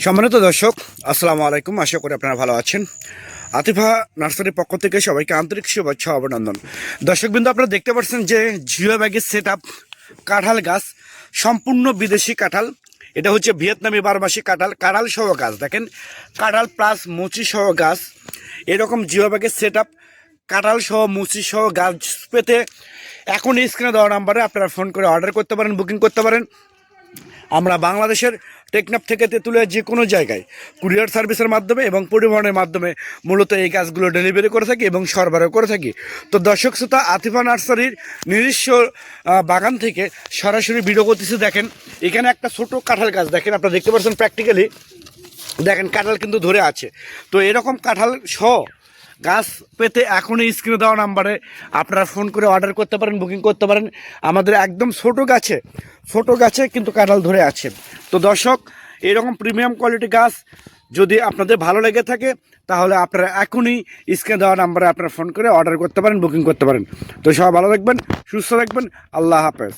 সম্মানিত দর্শক, আসসালামু আলাইকুম। আশা করি আপনারা ভালো আছেন। আতিফা নার্সারির পক্ষ থেকে সবাইকে আন্তরিক শুভেচ্ছা অভিনন্দন। দর্শকবৃন্দ, আপনারা দেখতে পাচ্ছেন যে জিও ব্যাগের সেট আপ কাঁঠাল গাছ, সম্পূর্ণ বিদেশি কাঁঠাল। এটা হচ্ছে ভিয়েতনামি বারমাসি কাঁঠাল, কাঁঠাল সহ গাছ। দেখেন, কাঁঠাল প্লাস মুচি সহ গাছ। এরকম জিও ব্যাগের সেট আপ কাঁঠাল সহ মুচি সহ গাছ পেতে এখন স্ক্রিনে দেওয়া নাম্বারে আপনারা ফোন করে অর্ডার করতে পারেন, বুকিং করতে পারেন। আমরা বাংলাদেশের টেকনাফ থেকে তেঁতুলিয়া যে কোনো জায়গায় কুরিয়ার সার্ভিসের মাধ্যমে এবং পরিবহনের মাধ্যমে মূলত এই গাছগুলো ডেলিভারি করে থাকি এবং সরবরাহ করে থাকি। তো দর্শক শ্রোতা, আতিফা নার্সারির নিজস্ব বাগান থেকে সরাসরি ভিডিও করতেছি। দেখেন, এখানে একটা ছোট কাঁঠাল গাছ দেখেন, আপনারা দেখতে পাচ্ছেন প্র্যাকটিক্যালি। দেখেন, কাঁঠাল কিন্তু ধরে আছে। তো এরকম কাঁঠাল সহ গাছ পেতে এখনই স্ক্রিনে দেওয়া নাম্বারে আপনারা ফোন করে অর্ডার করতে পারেন, বুকিং করতে পারেন। আমাদের একদম ছোট গাছে কিন্তু কাঁঠাল ধরে আছে। তো দর্শক, এরকম প্রিমিয়াম কোয়ালিটি গাছ যদি আপনাদের ভালো লেগে থাকে তাহলে আপনারা এখনই স্ক্রিনে দেওয়া নাম্বারে আপনারা ফোন করে অর্ডার করতে পারেন, বুকিং করতে পারেন। তো সবাই ভালো থাকবেন, সুস্থ থাকবেন। আল্লাহ হাফেজ।